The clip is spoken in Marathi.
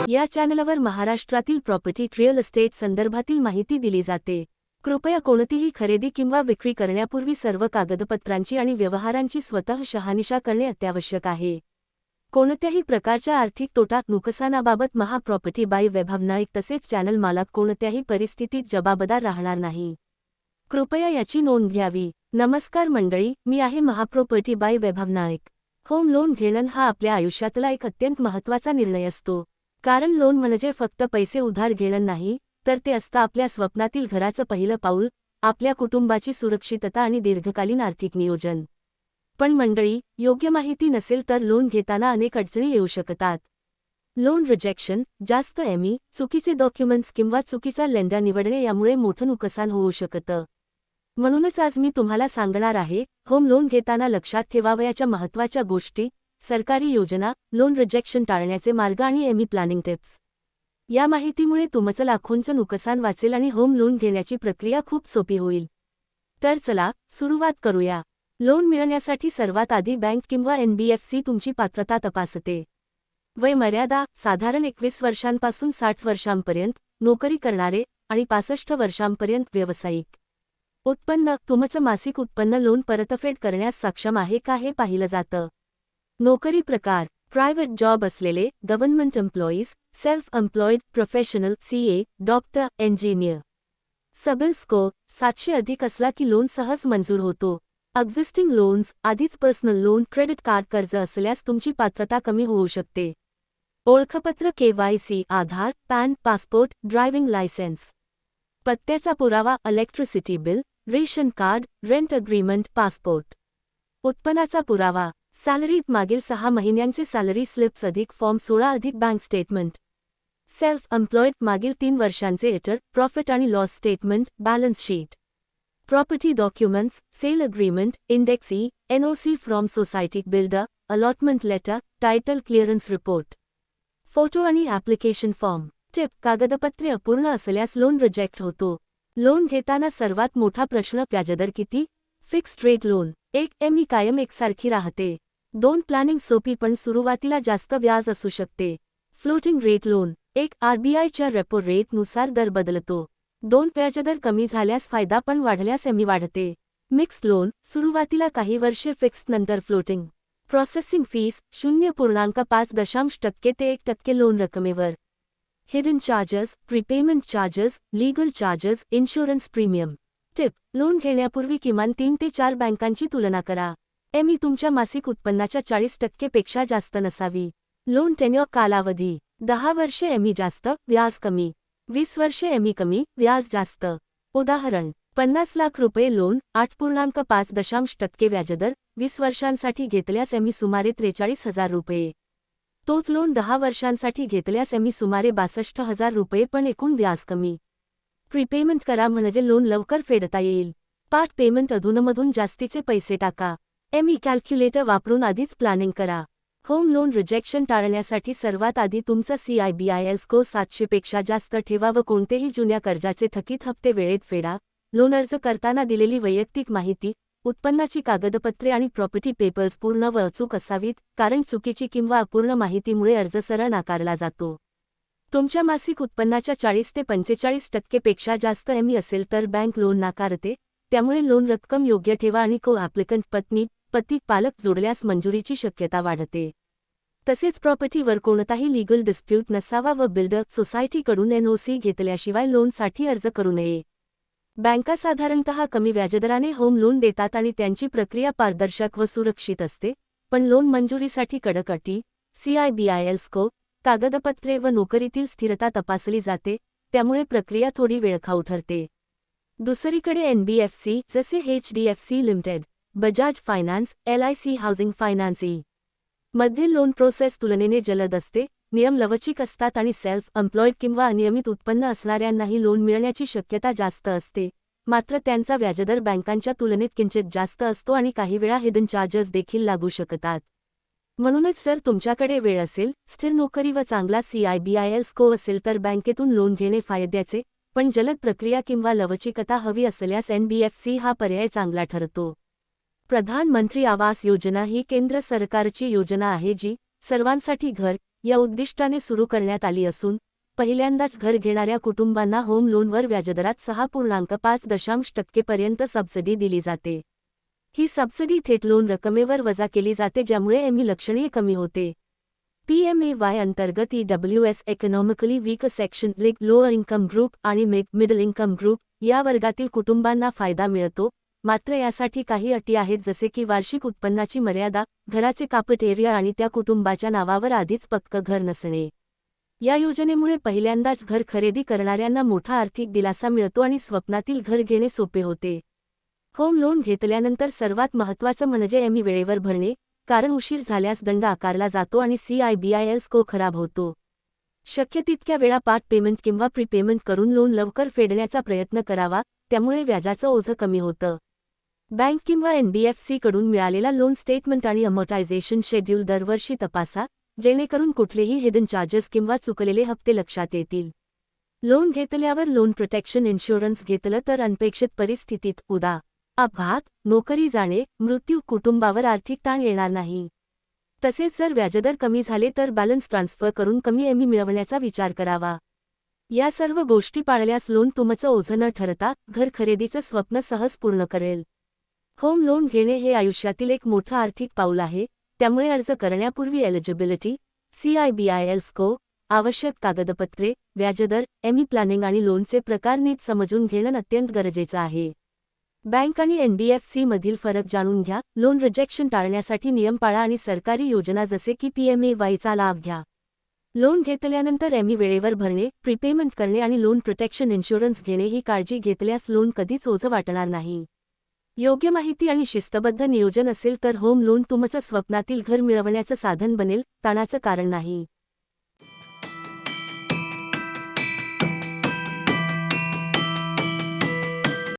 या चॅनलवर महाराष्ट्रातील प्रॉपर्टी रिअल एस्टेट संदर्भातील माहिती दिली जाते. कृपया कोणतीही खरेदी किंवा विक्री करण्यापूर्वी सर्व कागदपत्रांची आणि व्यवहारांची स्वतः शहानिशा करणे अत्यावश्यक आहे. कोणत्याही प्रकारच्या आर्थिक तोटा नुकसानाबाबत महाप्रॉपर्टी बाय वैभव नाईक तसेच चॅनल मालक कोणत्याही परिस्थितीत जबाबदार राहणार नाही. कृपया याची नोंद घ्यावी. नमस्कार मंडळी, मी आहे महाप्रॉपर्टी bye Vaibhav Naik. Home loan घेणं हा आपल्या आयुष्यातला एक अत्यंत महत्त्वाचा निर्णय असतो. कारण लोन म्हणजे फक्त पैसे उधार घेणं नाही, तर ते असतं आपल्या स्वप्नातील घराचं पहिलं पाऊल, आपल्या कुटुंबाची सुरक्षितता आणि दीर्घकालीन आर्थिक नियोजन. पण मंडळी, योग्य माहिती नसेल तर लोन घेताना अनेक अडचणी येऊ शकतात. लोन रिजेक्शन, जास्त एमी, चुकीचे डॉक्युमेंट्स किंवा चुकीचा लेंडर निवडणे यामुळे मोठं नुकसान होऊ शकतं. म्हणूनच आज मी तुम्हाला सांगणार आहे, होम लोन घेताना लक्षात ठेवावयाच्या महत्त्वाच्या गोष्टी, सरकारी योजना, लोन रिजेक्शन टाळण्याचे मार्ग आणि एमी प्लॅनिंग टिप्स. या माहितीमुळे तुमचं लाखोंचं नुकसान वाचेल आणि होम लोन घेण्याची प्रक्रिया खूप सोपी होईल. तर चला, सुरुवात करूया. लोन मिळण्यासाठी सर्वात आधी बँक किंवा NBFC तुमची पात्रता तपासते. वय मर्यादा साधारण 21 वर्षांपासून 60 वर्षांपर्यंत, नोकरी करणारे आणि 65 वर्षांपर्यंत व्यावसायिक. उत्पन्न, तुमचं मासिक उत्पन्न लोन परतफेड करण्यास सक्षम आहे का हे पाहिलं जातं. नोकरी प्रकार, प्रायव्हेट जॉब असलेले, government employees, self employed, professional, CA, doctor, engineer. CIBIL score 700 अधिक असला की लोन सहज मंजूर होतो. एक्झिस्टिंग लोन्स, आधीच पर्सनल लोन, क्रेडिट कार्ड कर्ज असल्यास तुमची पात्रता कमी होऊ शकते. ओळखपत्र KYC, आधार, पॅन, पासपोर्ट, ड्रायव्हिंग लायसेन्स. पत्त्याचा पुरावा, electricity bill, ration card, rent agreement, passport. उत्पन्नाचा पुरावा, सॅलरी, मागील 6 महिन्यांचे सॅलरी स्लिप्स अधिक फॉर्म 16 अधिक बँक स्टेटमेंट. सेल्फ एम्प्लॉईड, मागील 3 वर्षांचे एटर, प्रॉफिट आणि loss statement, balance sheet. Property documents, sale agreement, index NOC from society builder, allotment letter, title clearance report. Photo आणि ॲप्लिकेशन फॉर्म. टिप, कागदपत्रे अपूर्ण असल्यास लोन रिजेक्ट होतो. लोन घेताना सर्वात मोठा प्रश्न, व्याजदर किती? फिक्स्ड रेट लोन, 1 एमी कायम एकसारखी राहते. 2 प्लॅनिंग सोपी पण सुरुवातीला जास्त व्याज असू शकते. फ्लोटिंग रेट लोन, 1 RBIच्या रेपो रेटनुसार दर बदलतो. 2 व्याजदर कमी झाल्यास फायदा पण वाढल्यास एमी वाढते. मिक्स्ड लोन, सुरुवातीला काही वर्षे फिक्स्ड नंतर फ्लोटिंग. प्रोसेसिंग फीस 0.5% ते 1% लोन रकमेवर. Hidden charges, prepayment charges, legal charges, insurance premium. Tip, loan घेण्यापूर्वी किमान 3 ते 4 बँकांची तुलना करा. एमी तुमच्या मासिक उत्पन्नाच्या 40% पेक्षा जास्त नसावी. लोन टेन्युअर कालावधी, 10 वर्षे एमी जास्त, व्याज कमी. 20 वर्षे एमी कमी, व्याज जास्त. उदाहरण, 50 लाख रुपये लोन, 8.5% व्याजदर, 20 वर्षांसाठी घेतल्यास एमी सुमारे 43,000 रुपये. तोच लोन 10 वर्षांसाठी घेतल्यास एमी सुमारे 62,000 रुपये पण एकूण व्याज कमी. प्रीपेमेंट करा म्हणजे लोन लवकर फेडता येईल. पार्ट पेमेंट अधूनमधून जास्तीचे पैसे टाका. एमी कॅल्क्युलेटर वापरून आधीच प्लॅनिंग करा. होम लोन रिजेक्शन टाळण्यासाठी सर्वात आधी तुमचा CIBIL स्कोअर 700 पेक्षा जास्त ठेवा व कोणतेही जुन्या कर्जाचे थकीत हप्ते वेळेत फेडा. लोन अर्ज करताना दिलेली वैयक्तिक माहिती, उत्पन्नाची कागदपत्रे आणि प्रॉपर्टी पेपर्स पूर्ण व अचूक असावीत, कारण चुकीची किंवा अपूर्ण माहितीमुळे अर्ज सरळ नाकारला जातो. तुमच्या मासिक उत्पन्नाच्या 40 ते 45% पेक्षा जास्त एमी असेल तर बँक लोन नाकारते. त्यामुळे लोन रक्कम योग्य ठेवा आणि को-ॲप्लिकंट पत्नी, पती, पालक जोडल्यास मंजुरीची शक्यता वाढते. तसेच प्रॉपर्टीवर कोणताही लीगल डिस्प्यूट नसावा व बिल्डर सोसायटीकडून NOC घेतल्याशिवाय लोनसाठी अर्ज करू नये. बँका साधारणतः कमी व्याजदराने होम लोन देतात आणि त्यांची प्रक्रिया पारदर्शक व सुरक्षित असते, पण लोन मंजुरीसाठी कडक अटी, CIBIL स्कोअर, कागदपत्रे व नोकरीतील स्थिरता तपासली जाते, त्यामुळे प्रक्रिया थोडी वेळखाऊ ठरते. दुसरीकडे NBFC जसे HDFC limited, Bajaj finance, LIC housing finance मध्ये लोन प्रोसेस तुलनेने जलद असते, नियम लवचिक असतात आणि सेल्फ एम्प्लॉईड किंवा अनियमित उत्पन्न असणाऱ्यांनाही लोन मिळण्याची शक्यता जास्त असते. मात्र त्यांचा व्याजदर बँकांच्या तुलनेत किंचित जास्त असतो आणि काही वेळा हिडन चार्जेस देखील लागू शकतात. म्हणूनच जर तुमच्याकडे वेळ असेल, स्थिर नोकरी व चांगला CIBIL स्कोअर असेल तर बँकेतून लोन घेणे फायद्याचे, पण जलद प्रक्रिया किंवा लवचिकता हवी असल्यास NBFC हा पर्याय चांगला ठरतो. प्रधानमंत्री आवास योजना ही केंद्र सरकारची योजना आहे जी सर्वांसाठी घर, या उद्दिष्टाने सुरू करण्यात आली असून पहिल्यांदाच घर घेणाऱ्या कुटुंबांना होम लोनवर व्याजदरात 6.5% पर्यंत सबसिडी दिली जाते। ही सबसिडी थेट लोन रकमेवर वजा केली जाते, ज्यामुळे एमई लक्षणीय कमी होते। PMAY अंतर्गत EWS economically weak section, lower income group आणि मिडल इन्कम ग्रुप या वर्गातील कुटुंबांना फायदा मिळतो, मात्र यासाठी काही अटी आहेत, जसे की वार्षिक उत्पन्नाची मर्यादा, घराचे कापट एरिया आणि त्या कुटुंबाच्या नावावर आधीच पक्कं घर नसणे। या योजनेमुळे पहिल्यांदाच घर खरेदी करणाऱ्यांना मोठा आर्थिक दिलासा मिळतो आणि स्वप्नातील घर घेणे सोपे होते। होम लोन घेतल्यानंतर सर्वात महत्त्वाचं म्हणजे एमई वेळेवर भरणे, कारण उशीर झाल्यास दंड आकारला जातो आणि CIBIL स्कोर खराब होतो। शक्य तितक्या वेळा पार्ट पेमेंट किंवा प्रीपेमेंट करून लोन लवकर फेडण्याचा प्रयत्न करावा, त्यामुळे व्याजाचं ओझं कमी होतं। बँक किंवा NBFC कडून मिळालेला लोन स्टेटमेंट आणि अमोर्टायझेशन शेड्यूल दरवर्षी तपासा, जेणेकरून कुठलेही हिडन चार्जेस किंवा चुकलेले हप्ते लक्षात येतील। लोन घेतल्यावर लोन प्रोटेक्शन इन्शुरन्स घेतलं तर अनपेक्षित परिस्थितीत उदा. अपघात, नोकरी जाणे, मृत्यू, कुटुंबावर आर्थिक ताण येणार नाही। तसेच जर व्याजदर कमी झाले तर बॅलन्स ट्रान्सफर करून कमी एमई मिळवण्याचा विचार करावा। या सर्व गोष्टी पाळल्यास लोन तुमचं ओझं न ठरता घर खरेदीचं स्वप्न सहज पूर्ण करेल। होम लोन घेणे हे आयुष्यातील एक मोठं आर्थिक पाऊल आहे, त्यामुळे अर्ज करण्यापूर्वी एलिजिबिलिटी, CIBIL स्कोर, आवश्यक कागदपत्रे, व्याजदर, एमई प्लॅनिंग आणि लोनचे प्रकार नीट समजून घेणं अत्यंत गरजेचं आहे। बँक आणि NBFC मधील फरक जाणून घ्या, लोन रिजेक्शन टाळण्यासाठी नियम पाळा आणि सरकारी योजना जसे की PMAY चा लाभ घ्या। लोन घेतल्यानंतर एमई वेळेवर भरणे, प्रीपेमेंट करणे आणि लोन प्रोटेक्शन इन्शुरन्स घेणे ही काळजी घेतल्यास लोन कधीच ओझं वाटणार नाही। योग्य माहिती आणि शिस्तबद्ध नियोजन असेल तर होम लोन तुमचं स्वप्नातील घर मिळवण्याचं साधन बनेल, ताणाचं कारण नाही।